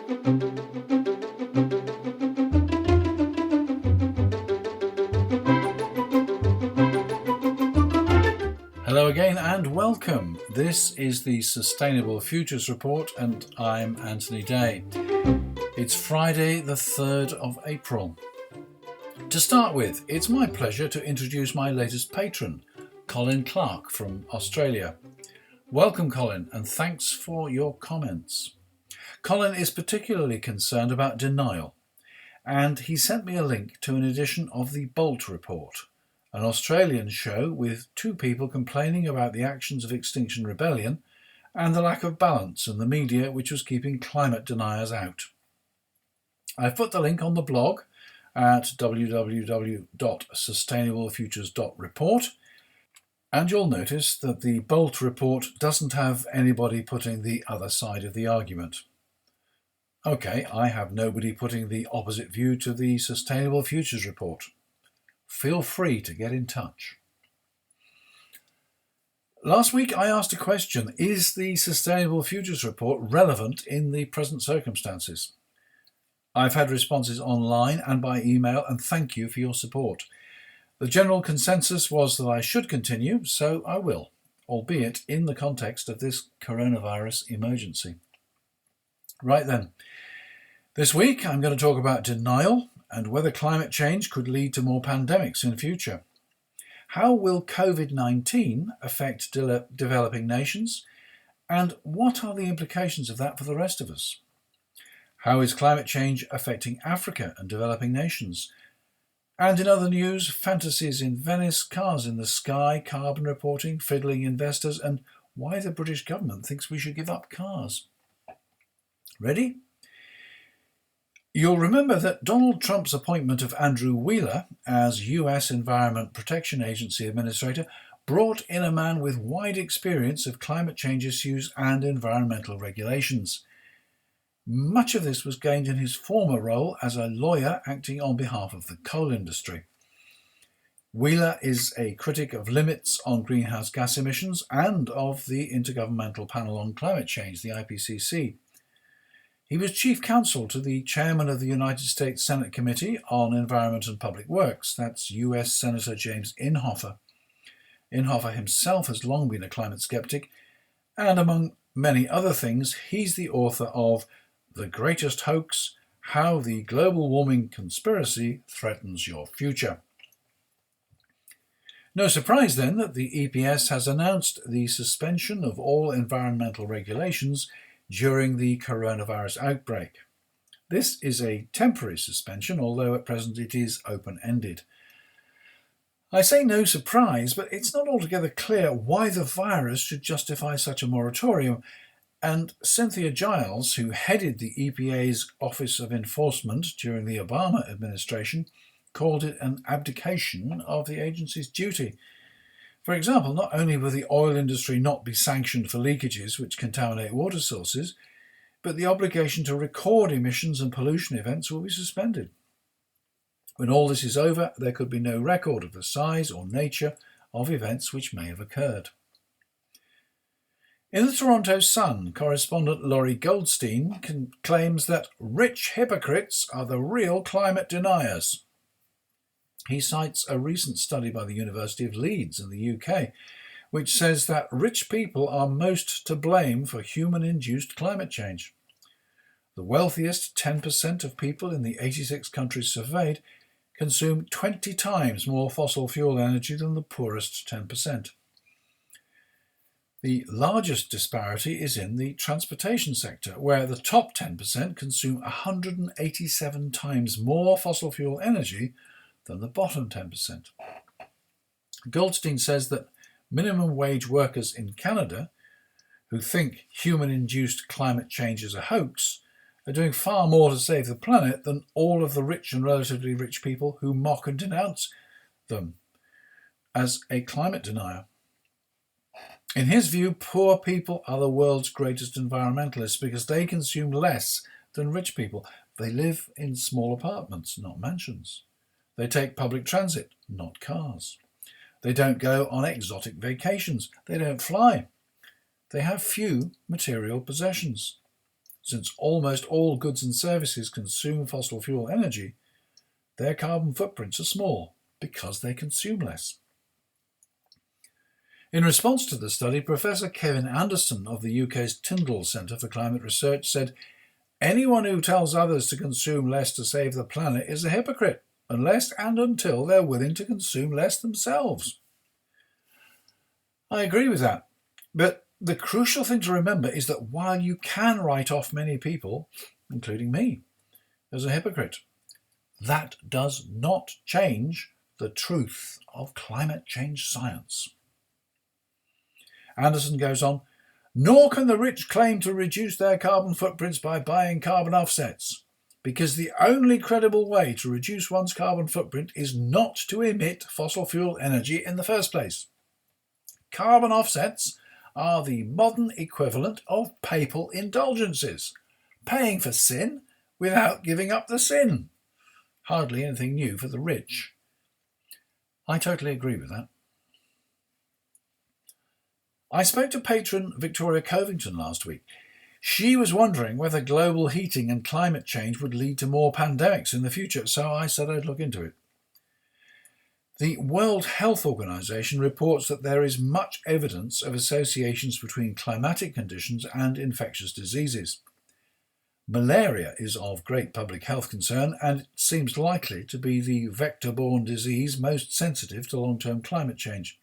Hello again and welcome. This is the Sustainable Futures Report and I'm Anthony Day. It's Friday the 3rd of April. To start with, it's my pleasure to introduce my latest patron, Colin Clark from Australia. Welcome, Colin, and thanks for your comments. Colin is particularly concerned about denial, and he sent me a link to an edition of the Bolt Report, an Australian show with two people complaining about the actions of Extinction Rebellion and the lack of balance in the media which was keeping climate deniers out. I've put the link on the blog at www.sustainablefutures.report, and you'll notice that the Bolt Report doesn't have anybody putting the other side of the argument. Okay, I have nobody putting the opposite view to the Sustainable Futures Report. Feel free to get in touch. Last week I asked a question: is the Sustainable Futures Report relevant in the present circumstances? I've had responses online and by email, and thank you for your support. The general consensus was that I should continue, so I will, albeit in the context of this coronavirus emergency. Right then, this week I'm going to talk about denial and whether climate change could lead to more pandemics in future. How will COVID-19 affect developing nations, and what are the implications of that for the rest of us? How is climate change affecting Africa and developing nations? And in other news, fantasies in Venice, cars in the sky, carbon reporting, fiddling investors, and why the British government thinks we should give up cars. Ready? You'll remember that Donald Trump's appointment of Andrew Wheeler as US Environment Protection Agency Administrator brought in a man with wide experience of climate change issues and environmental regulations. Much of this was gained in his former role as a lawyer acting on behalf of the coal industry. Wheeler is a critic of limits on greenhouse gas emissions and of the Intergovernmental Panel on Climate Change, the IPCC. He was chief counsel to the chairman of the United States Senate Committee on Environment and Public Works, that's US Senator James Inhofe. Inhofe himself has long been a climate skeptic, and among many other things, he's the author of The Greatest Hoax: How the Global Warming Conspiracy Threatens Your Future. No surprise then that the EPS has announced the suspension of all environmental regulations during the coronavirus outbreak. This is a temporary suspension, although at present it is open-ended. I say no surprise, but it's not altogether clear why the virus should justify such a moratorium, and Cynthia Giles, who headed the EPA's Office of Enforcement during the Obama administration, called it an abdication of the agency's duty. For example, not only will the oil industry not be sanctioned for leakages which contaminate water sources, but the obligation to record emissions and pollution events will be suspended. When all this is over, there could be no record of the size or nature of events which may have occurred. In the Toronto Sun, correspondent Laurie Goldstein claims that rich hypocrites are the real climate deniers. He cites a recent study by the University of Leeds in the UK, which says that rich people are most to blame for human-induced climate change. The wealthiest 10% of people in the 86 countries surveyed consume 20 times more fossil fuel energy than the poorest 10%. The largest disparity is in the transportation sector, where the top 10% consume 187 times more fossil fuel energy than the bottom 10%. Goldstein says that minimum wage workers in Canada, who think human-induced climate change is a hoax, are doing far more to save the planet than all of the rich and relatively rich people who mock and denounce them as a climate denier. In his view, poor people are the world's greatest environmentalists because they consume less than rich people. They live in small apartments, not mansions. They take public transit, not cars. They don't go on exotic vacations. They don't fly. They have few material possessions. Since almost all goods and services consume fossil fuel energy, their carbon footprints are small because they consume less. In response to the study, Professor Kevin Anderson of the UK's Tyndall Centre for Climate Research said, "Anyone who tells others to consume less to save the planet is a hypocrite, unless and until they're willing to consume less themselves." I agree with that, but the crucial thing to remember is that while you can write off many people, including me, as a hypocrite, that does not change the truth of climate change science. Anderson goes on, "Nor can the rich claim to reduce their carbon footprints by buying carbon offsets, because the only credible way to reduce one's carbon footprint is not to emit fossil fuel energy in the first place. Carbon offsets are the modern equivalent of papal indulgences, paying for sin without giving up the sin. Hardly anything new for the rich." I totally agree with that. I spoke to patron Victoria Covington last week. She was wondering whether global heating and climate change would lead to more pandemics in the future, so I said I'd look into it. The World Health Organization reports that there is much evidence of associations between climatic conditions and infectious diseases. Malaria is of great public health concern and it seems likely to be the vector-borne disease most sensitive to long-term climate change.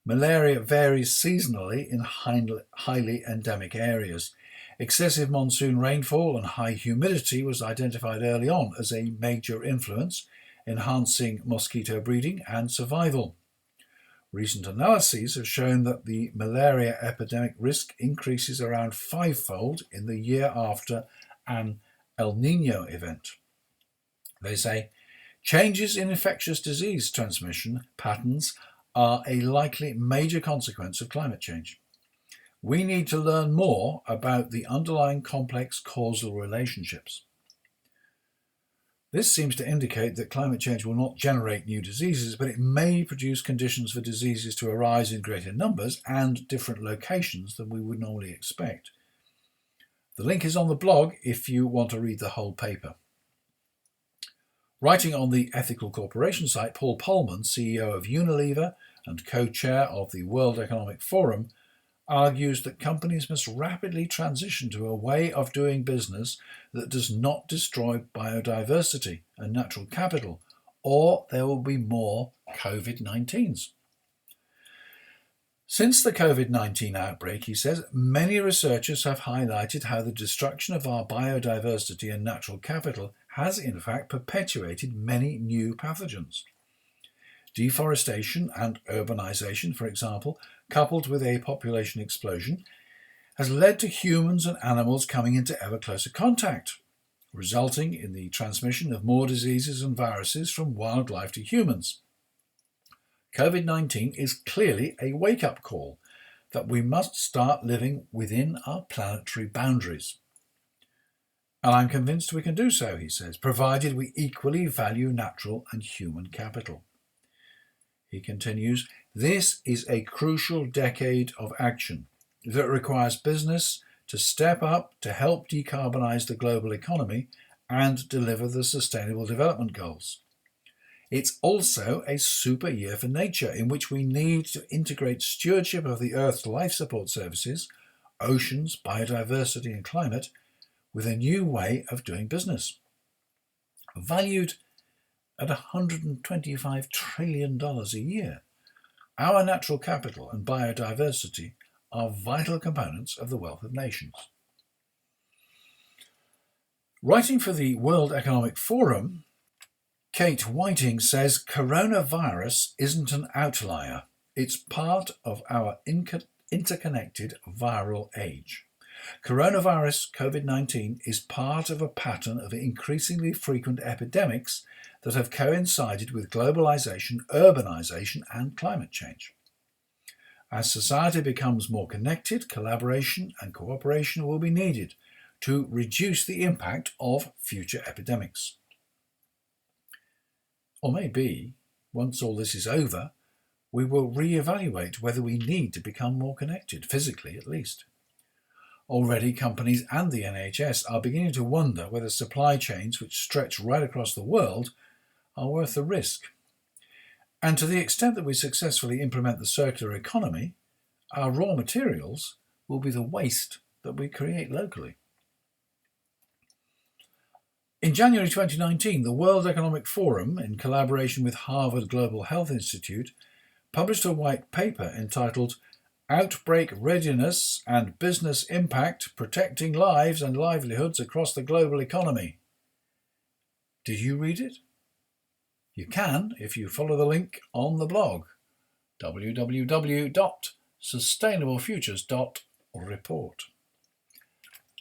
Malaria varies seasonally in highly endemic areas. Excessive monsoon rainfall and high humidity was identified early on as a major influence, enhancing mosquito breeding and survival. Recent analyses have shown that the malaria epidemic risk increases around fivefold in the year after an El Niño event. They say, changes in infectious disease transmission patterns are a likely major consequence of climate change. We need to learn more about the underlying complex causal relationships. This seems to indicate that climate change will not generate new diseases, but it may produce conditions for diseases to arise in greater numbers and different locations than we would normally expect. The link is on the blog if you want to read the whole paper. Writing on the Ethical Corporation site, Paul Polman, CEO of Unilever and co-chair of the World Economic Forum, argues that companies must rapidly transition to a way of doing business that does not destroy biodiversity and natural capital, or there will be more COVID-19s. Since the COVID-19 outbreak, he says, many researchers have highlighted how the destruction of our biodiversity and natural capital has in fact perpetuated many new pathogens. Deforestation and urbanization, for example, coupled with a population explosion, has led to humans and animals coming into ever closer contact, resulting in the transmission of more diseases and viruses from wildlife to humans. COVID-19 is clearly a wake-up call that we must start living within our planetary boundaries. And I'm convinced we can do so, he says, provided we equally value natural and human capital. He continues, this is a crucial decade of action that requires business to step up to help decarbonize the global economy and deliver the Sustainable Development Goals. It's also a super year for nature, in which we need to integrate stewardship of the Earth's life support services, oceans, biodiversity and climate, with a new way of doing business. Valued at $125 trillion a year, our natural capital and biodiversity are vital components of the wealth of nations. Writing for the World Economic Forum, Kate Whiting says coronavirus isn't an outlier. It's part of our interconnected viral age. Coronavirus COVID-19 is part of a pattern of increasingly frequent epidemics that have coincided with globalization, urbanization, and climate change. As society becomes more connected, collaboration and cooperation will be needed to reduce the impact of future epidemics. Or maybe, once all this is over, we will re-evaluate whether we need to become more connected, physically at least. Already, companies and the NHS are beginning to wonder whether supply chains which stretch right across the world are worth the risk. And to the extent that we successfully implement the circular economy, our raw materials will be the waste that we create locally. In January 2019, the World Economic Forum, in collaboration with Harvard Global Health Institute, published a white paper entitled Outbreak Readiness and Business Impact, Protecting Lives and Livelihoods Across the Global Economy. Did you read it? You can if you follow the link on the blog, www.sustainablefutures.report.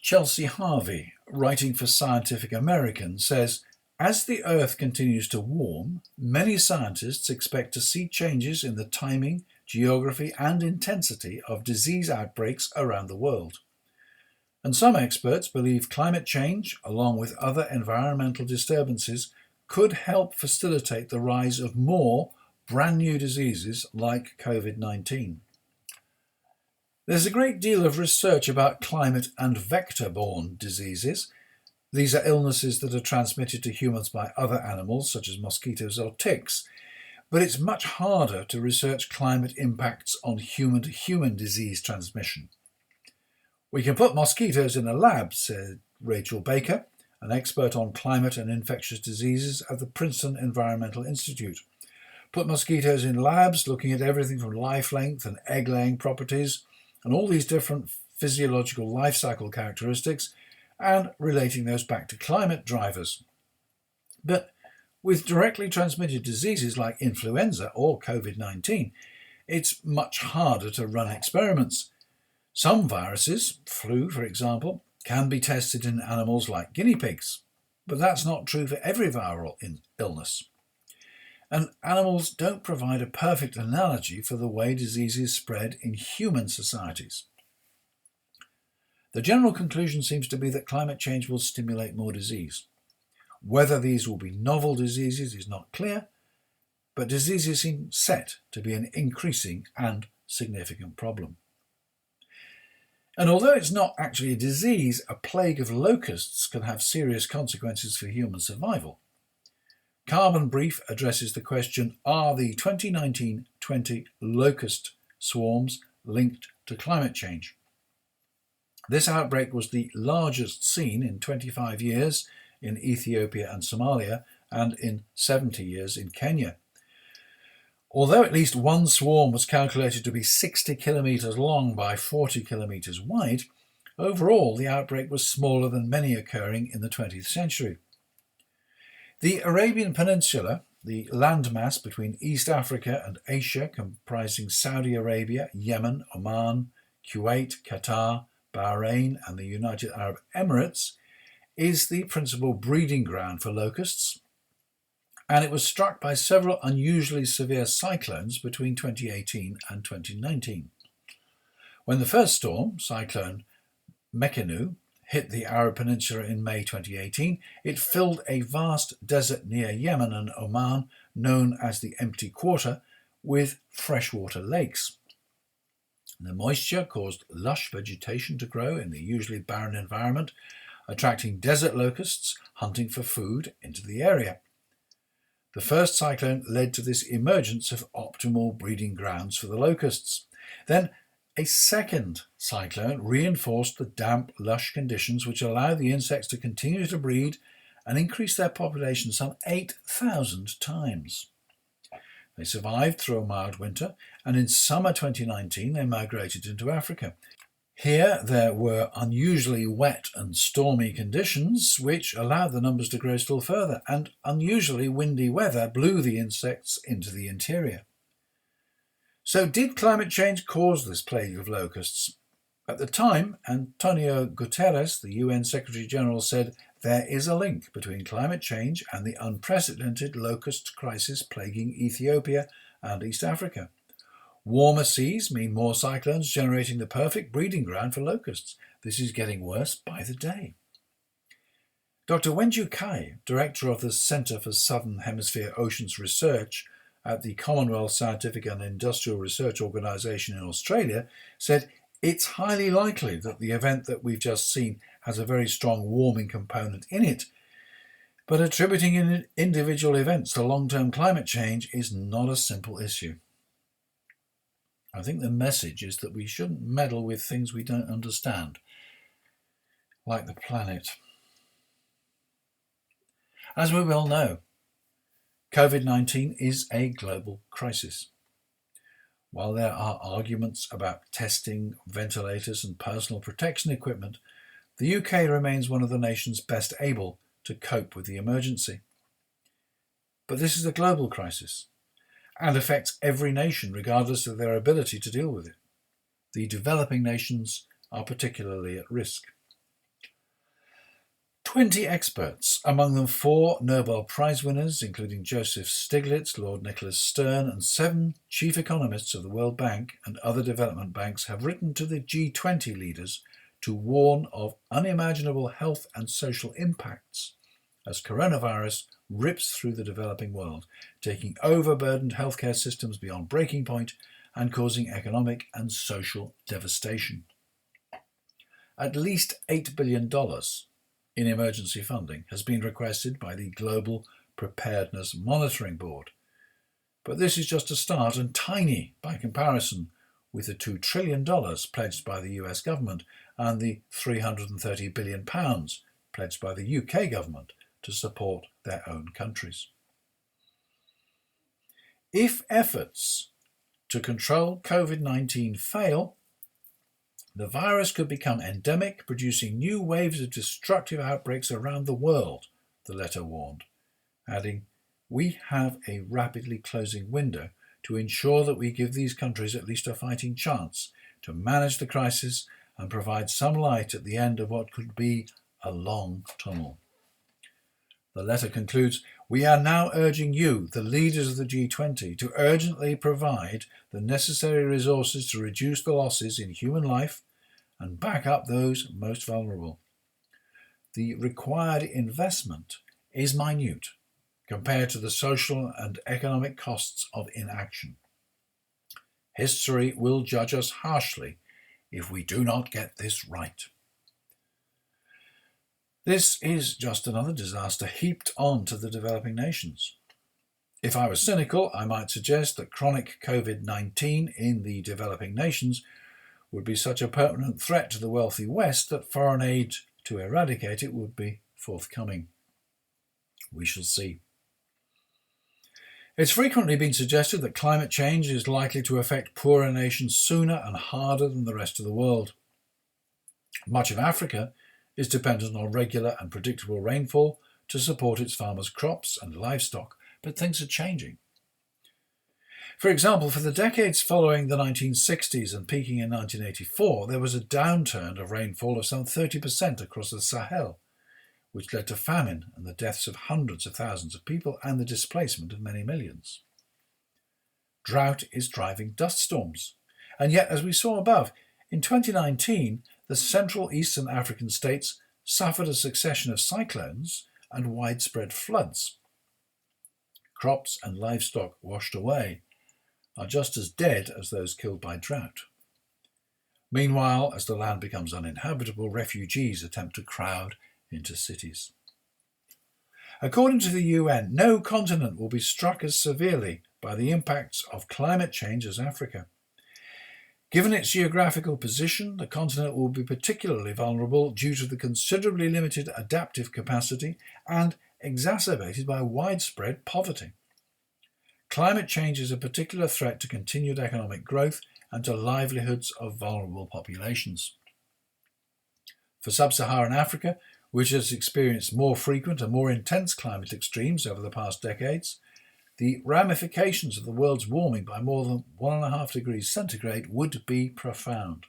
Chelsea Harvey, writing for Scientific American, says, as the Earth continues to warm, many scientists expect to see changes in the timing, geography and intensity of disease outbreaks around the world. And some experts believe climate change, along with other environmental disturbances, could help facilitate the rise of more brand new diseases like COVID-19. There's a great deal of research about climate and vector-borne diseases. These are illnesses that are transmitted to humans by other animals, such as mosquitoes or ticks. But it's much harder to research climate impacts on human-to-human disease transmission. We can put mosquitoes in a lab, said Rachel Baker, an expert on climate and infectious diseases at the Princeton Environmental Institute. Put mosquitoes in labs looking at everything from life length and egg-laying properties and all these different physiological life cycle characteristics and relating those back to climate drivers. But with directly transmitted diseases like influenza or COVID-19, it's much harder to run experiments. Some viruses, flu for example, can be tested in animals like guinea pigs, but that's not true for every viral illness. And animals don't provide a perfect analogy for the way diseases spread in human societies. The general conclusion seems to be that climate change will stimulate more disease. Whether these will be novel diseases is not clear, but diseases seem set to be an increasing and significant problem. And although it's not actually a disease, a plague of locusts can have serious consequences for human survival. Carbon Brief addresses the question, are the 2019-20 locust swarms linked to climate change? This outbreak was the largest seen in 25 years in Ethiopia and Somalia and in 70 years in Kenya. Although at least one swarm was calculated to be 60 kilometres long by 40 kilometres wide, overall the outbreak was smaller than many occurring in the 20th century. The Arabian Peninsula, the landmass between East Africa and Asia comprising Saudi Arabia, Yemen, Oman, Kuwait, Qatar, Bahrain and the United Arab Emirates, is the principal breeding ground for locusts, and it was struck by several unusually severe cyclones between 2018 and 2019. When the first storm, Cyclone Mekinu, hit the Arab Peninsula in May 2018, it filled a vast desert near Yemen and Oman, known as the Empty Quarter, with freshwater lakes. The moisture caused lush vegetation to grow in the usually barren environment, attracting desert locusts hunting for food into the area. The first cyclone led to this emergence of optimal breeding grounds for the locusts. Then a second cyclone reinforced the damp, lush conditions which allow the insects to continue to breed and increase their population some 8,000 times. They survived through a mild winter, and in summer 2019 they migrated into Africa. Here there were unusually wet and stormy conditions which allowed the numbers to grow still further, and unusually windy weather blew the insects into the interior. So did climate change cause this plague of locusts? At the time, Antonio Guterres, the UN Secretary General, said there is a link between climate change and the unprecedented locust crisis plaguing Ethiopia and East Africa. Warmer seas mean more cyclones, generating the perfect breeding ground for locusts. This is getting worse by the day. Dr. Wenju Kai, director of the Centre for Southern Hemisphere Oceans Research at the Commonwealth Scientific and Industrial Research Organisation in Australia, said It's highly likely that the event that we've just seen has a very strong warming component in it, but attributing individual events to long-term climate change is not a simple issue. I think the message is that we shouldn't meddle with things we don't understand, like the planet. As we well know, COVID-19 is a global crisis. While there are arguments about testing, ventilators and personal protection equipment, the UK remains one of the nations best able to cope with the emergency. But this is a global crisis and affects every nation regardless of their ability to deal with it. The developing nations are particularly at risk. 20 experts, among them 4 Nobel Prize winners, including Joseph Stiglitz, Lord Nicholas Stern, and 7 chief economists of the World Bank and other development banks, have written to the G20 leaders to warn of unimaginable health and social impacts as coronavirus rips through the developing world, taking overburdened healthcare systems beyond breaking point and causing economic and social devastation. At least $8 billion in emergency funding has been requested by the Global Preparedness Monitoring Board. But this is just a start and tiny by comparison with the $2 trillion pledged by the US government and the £330 billion pledged by the UK government to support their own countries. If efforts to control COVID-19 fail, the virus could become endemic, producing new waves of destructive outbreaks around the world, the letter warned, adding, "We have a rapidly closing window to ensure that we give these countries at least a fighting chance to manage the crisis and provide some light at the end of what could be a long tunnel." The letter concludes, "We are now urging you, the leaders of the G20, to urgently provide the necessary resources to reduce the losses in human life and back up those most vulnerable. The required investment is minute compared to the social and economic costs of inaction. History will judge us harshly if we do not get this right." This is just another disaster heaped on to the developing nations. If I was cynical, I might suggest that chronic COVID-19 in the developing nations would be such a permanent threat to the wealthy West that foreign aid to eradicate it would be forthcoming. We shall see. It's frequently been suggested that climate change is likely to affect poorer nations sooner and harder than the rest of the world. Much of Africa is dependent on regular and predictable rainfall to support its farmers' crops and livestock, but things are changing. For example, for the decades following the 1960s and peaking in 1984, there was a downturn of rainfall of some 30% across the Sahel, which led to famine and the deaths of hundreds of thousands of people and the displacement of many millions. Drought is driving dust storms, and yet, as we saw above, in 2019, the Central Eastern African states suffered a succession of cyclones and widespread floods. Crops and livestock washed away are just as dead as those killed by drought. Meanwhile, as the land becomes uninhabitable, refugees attempt to crowd into cities. According to the UN, no continent will be struck as severely by the impacts of climate change as Africa. Given its geographical position, the continent will be particularly vulnerable due to the considerably limited adaptive capacity and exacerbated by widespread poverty. Climate change is a particular threat to continued economic growth and to livelihoods of vulnerable populations. For sub-Saharan Africa, which has experienced more frequent and more intense climate extremes over the past decades, the ramifications of the world's warming by more than 1.5 degrees centigrade would be profound.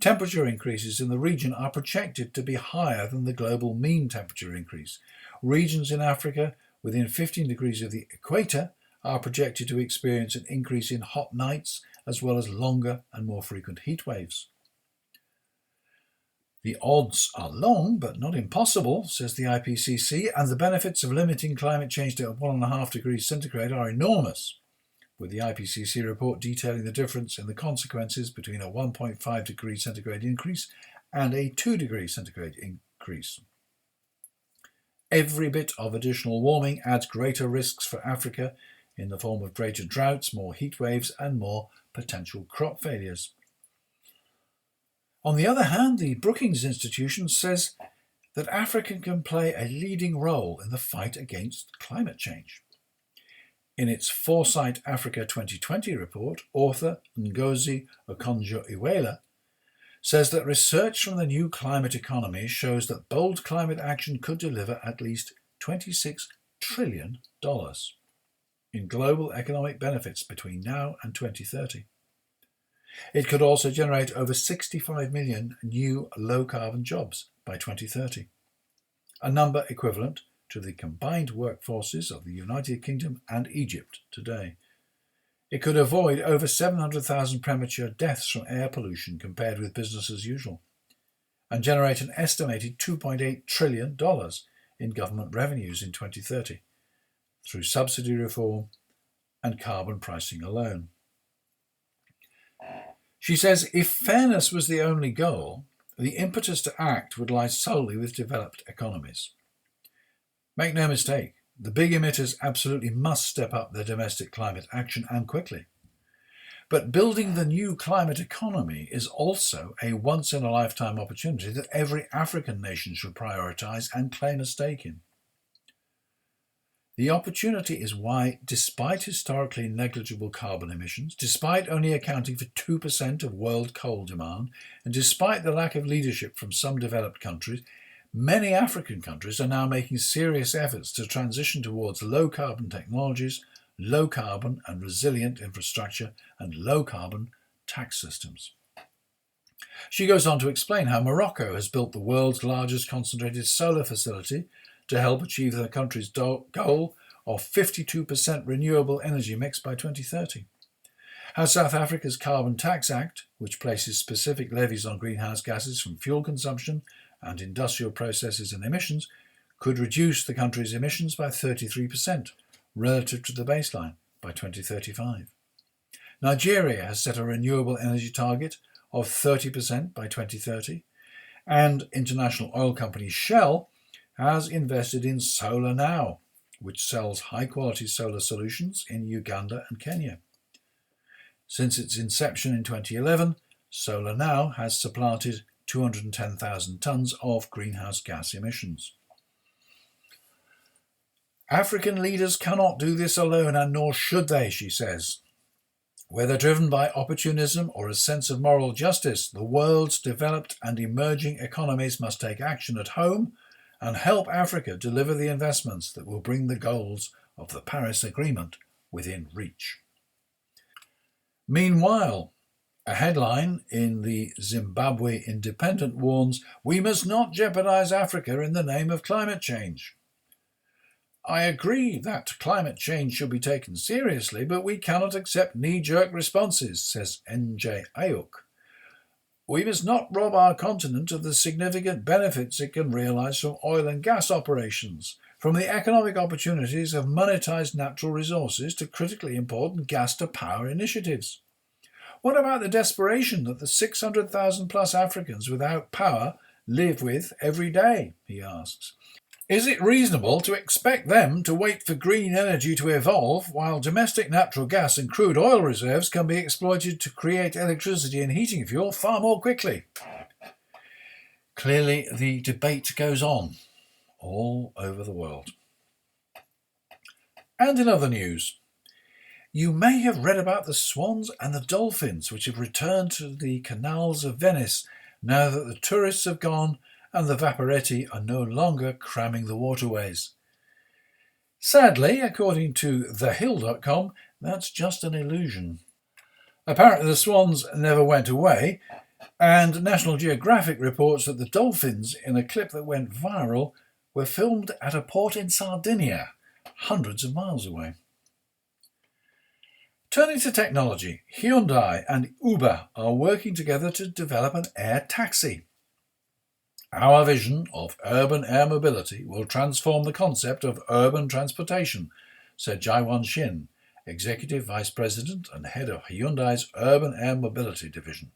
Temperature increases in the region are projected to be higher than the global mean temperature increase. Regions in Africa within 15 degrees of the equator are projected to experience an increase in hot nights as well as longer and more frequent heat waves. The odds are long, but not impossible, says the IPCC, and the benefits of limiting climate change to 1.5 degrees centigrade are enormous. with the IPCC report detailing the difference in the consequences between a 1.5 degree centigrade increase and a 2 degree centigrade increase. Every bit of additional warming adds greater risks for Africa in the form of greater droughts, more heat waves, and more potential crop failures. On the other hand, the Brookings Institution says that Africa can play a leading role in the fight against climate change. In its Foresight Africa 2020 report, author Ngozi Okonjo-Iweala says that research from the new climate economy shows that bold climate action could deliver at least $26 trillion in global economic benefits between now and 2030. It could also generate over 65 million new low-carbon jobs by 2030, a number equivalent to the combined workforces of the United Kingdom and Egypt today. It could avoid over 700,000 premature deaths from air pollution compared with business as usual, and generate an estimated $2.8 trillion in government revenues in 2030 through subsidy reform and carbon pricing alone. She says if fairness was the only goal, the impetus to act would lie solely with developed economies. Make no mistake, the big emitters absolutely must step up their domestic climate action and quickly. But building the new climate economy is also a once-in-a-lifetime opportunity that every African nation should prioritise and claim a stake in. The opportunity is why, despite historically negligible carbon emissions, despite only accounting for 2% of world coal demand, and despite the lack of leadership from some developed countries, many African countries are now making serious efforts to transition towards low-carbon technologies, low-carbon and resilient infrastructure, and low-carbon tax systems. She goes on to explain how Morocco has built the world's largest concentrated solar facility to help achieve the country's goal of 52% renewable energy mix by 2030. How South Africa's Carbon Tax Act, which places specific levies on greenhouse gases from fuel consumption and industrial processes and emissions, could reduce the country's emissions by 33% relative to the baseline by 2035. Nigeria has set a renewable energy target of 30% by 2030, and international oil company Shell has invested in Solar Now, which sells high-quality solar solutions in Uganda and Kenya. Since its inception in 2011, Solar Now has supplanted 210,000 tonnes of greenhouse gas emissions. African leaders cannot do this alone, and nor should they, she says. Whether driven by opportunism or a sense of moral justice, the world's developed and emerging economies must take action at home and help Africa deliver the investments that will bring the goals of the Paris Agreement within reach. Meanwhile, a headline in the Zimbabwe Independent warns, "We must not jeopardize Africa in the name of climate change." I agree that climate change should be taken seriously, but we cannot accept knee-jerk responses, says N.J. Ayuk. We must not rob our continent of the significant benefits it can realise from oil and gas operations, from the economic opportunities of monetised natural resources to critically important gas-to-power initiatives. What about the desperation that the 600,000 plus Africans without power live with every day, he asks. Is it reasonable to expect them to wait for green energy to evolve while domestic natural gas and crude oil reserves can be exploited to create electricity and heating fuel far more quickly? Clearly, the debate goes on all over the world. And in other news, you may have read about the swans and the dolphins which have returned to the canals of Venice now that the tourists have gone and the vaporetti are no longer cramming the waterways. Sadly, according to thehill.com, that's just an illusion. Apparently the swans never went away, and National Geographic reports that the dolphins in a clip that went viral were filmed at a port in Sardinia, hundreds of miles away. Turning to technology, Hyundai and Uber are working together to develop an air taxi. Our vision of urban air mobility will transform the concept of urban transportation, said Jaiwan Shin, Executive Vice President and Head of Hyundai's Urban Air Mobility Division.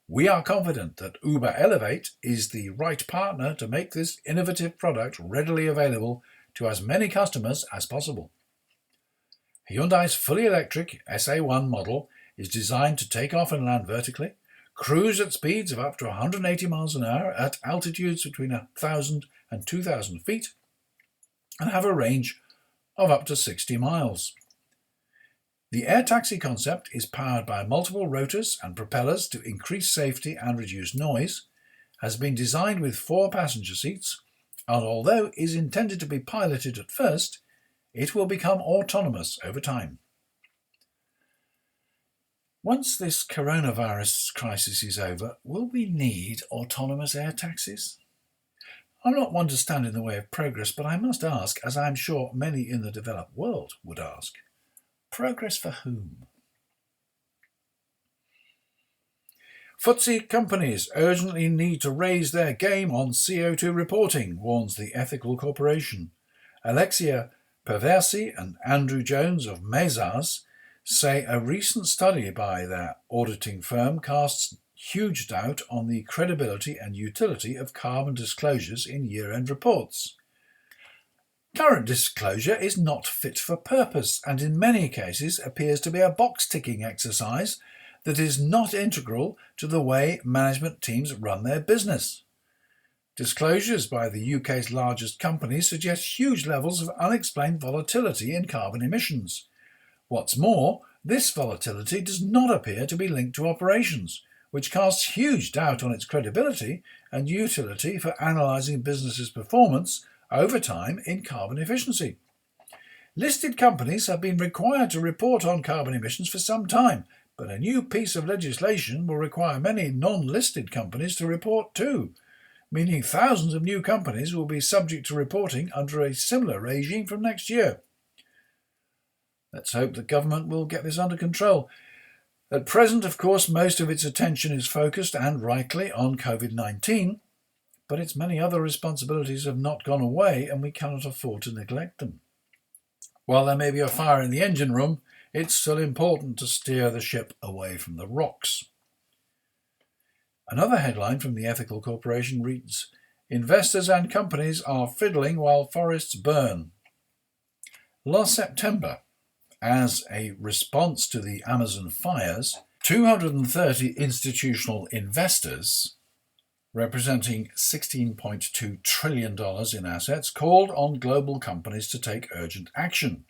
We are confident that Uber Elevate is the right partner to make this innovative product readily available to as many customers as possible. Hyundai's fully electric SA1 model is designed to take off and land vertically, cruise at speeds of up to 180 miles an hour at altitudes between 1,000 and 2,000 feet, and have a range of up to 60 miles. The air taxi concept is powered by multiple rotors and propellers to increase safety and reduce noise, has been designed with 4 passenger seats, and although is intended to be piloted at first, it will become autonomous over time. Once this coronavirus crisis is over, will we need autonomous air taxis? I'm not one to stand in the way of progress, but I must ask, as I am sure many in the developed world would ask, progress for whom? FTSE companies urgently need to raise their game on CO2 reporting, warns the Ethical Corporation. Alexia Perversi and Andrew Jones of Mazars say a recent study by their auditing firm casts huge doubt on the credibility and utility of carbon disclosures in year-end reports. Current disclosure is not fit for purpose and in many cases appears to be a box-ticking exercise that is not integral to the way management teams run their business. Disclosures by the UK's largest companies suggest huge levels of unexplained volatility in carbon emissions. What's more, this volatility does not appear to be linked to operations, which casts huge doubt on its credibility and utility for analysing businesses' performance over time in carbon efficiency. Listed companies have been required to report on carbon emissions for some time, but a new piece of legislation will require many non-listed companies to report too, meaning thousands of new companies will be subject to reporting under a similar regime from next year. Let's hope the government will get this under control. At present, of course, most of its attention is focused, and rightly, on COVID-19, but its many other responsibilities have not gone away and we cannot afford to neglect them. While there may be a fire in the engine room, it's still important to steer the ship away from the rocks. Another headline from the Ethical Corporation reads, "Investors and companies are fiddling while forests burn." Last September, as a response to the Amazon fires, 230 institutional investors, representing $16.2 trillion in assets, called on global companies to take urgent action.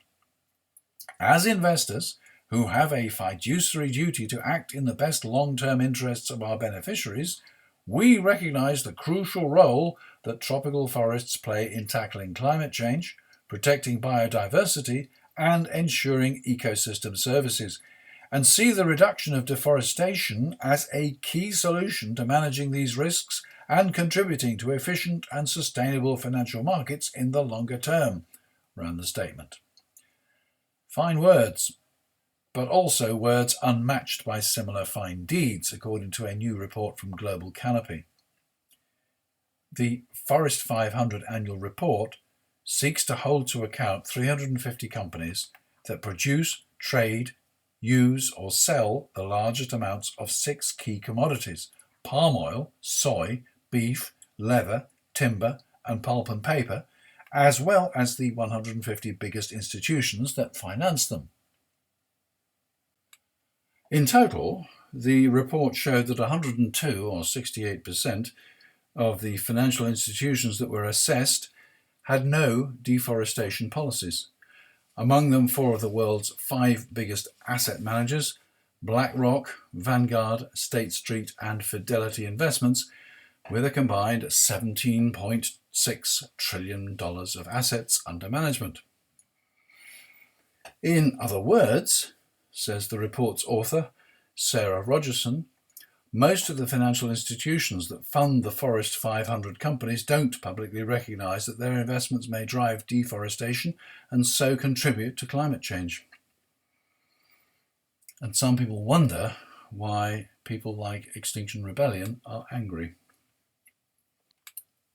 As investors who have a fiduciary duty to act in the best long-term interests of our beneficiaries, we recognise the crucial role that tropical forests play in tackling climate change, protecting biodiversity, and ensuring ecosystem services, and see the reduction of deforestation as a key solution to managing these risks and contributing to efficient and sustainable financial markets in the longer term, ran the statement. Fine words, but also words unmatched by similar fine deeds, according to a new report from Global Canopy. The Forest 500 annual report seeks to hold to account 350 companies that produce, trade, use or sell the largest amounts of 6 key commodities: palm oil, soy, beef, leather, timber and pulp and paper, as well as the 150 biggest institutions that finance them. In total, the report showed that 102, or 68%, of the financial institutions that were assessed had no deforestation policies. Among them, 4 of the world's 5 biggest asset managers, BlackRock, Vanguard, State Street and Fidelity Investments, with a combined $17.6 trillion of assets under management. In other words, says the report's author, Sarah Rogerson, most of the financial institutions that fund the Forest 500 companies don't publicly recognise that their investments may drive deforestation and so contribute to climate change. And some people wonder why people like Extinction Rebellion are angry.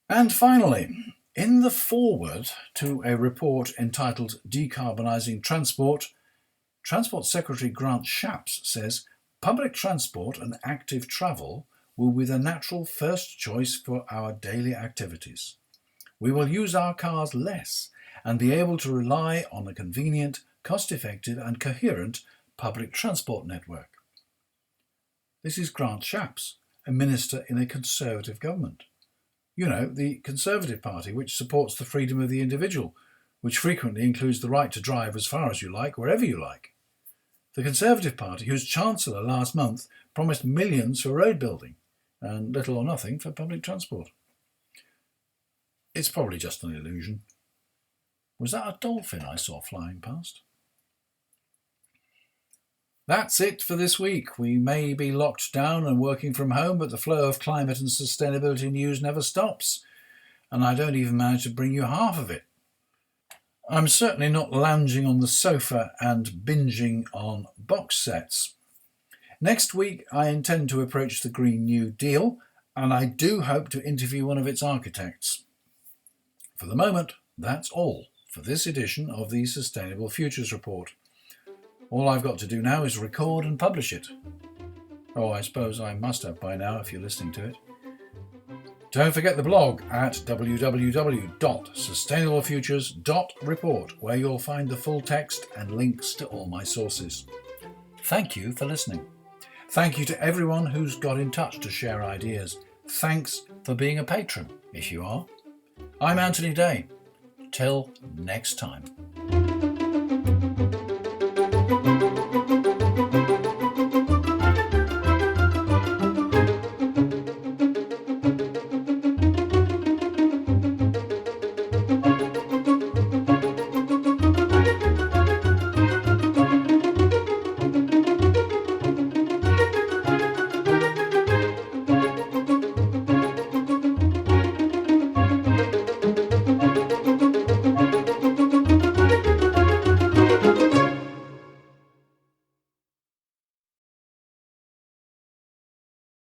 And finally, in the foreword to a report entitled Decarbonising Transport, Transport Secretary Grant Shapps says public transport and active travel will be the natural first choice for our daily activities. We will use our cars less and be able to rely on a convenient, cost-effective and coherent public transport network. This is Grant Shapps, a minister in a Conservative government. You know, the Conservative Party, which supports the freedom of the individual, which frequently includes the right to drive as far as you like, wherever you like. The Conservative Party, whose Chancellor last month promised millions for road building and little or nothing for public transport. It's probably just an illusion. Was that a dolphin I saw flying past? That's it for this week. We may be locked down and working from home, but the flow of climate and sustainability news never stops, and I don't even manage to bring you half of it. I'm certainly not lounging on the sofa and binging on box sets. Next week, I intend to approach the Green New Deal, and I do hope to interview one of its architects. For the moment, that's all for this edition of the Sustainable Futures Report. All I've got to do now is record and publish it. Oh, I suppose I must have by now if you're listening to it. Don't forget the blog at www.sustainablefutures.report, where you'll find the full text and links to all my sources. Thank you for listening. Thank you to everyone who's got in touch to share ideas. Thanks for being a patron, if you are. I'm Anthony Day. Till next time.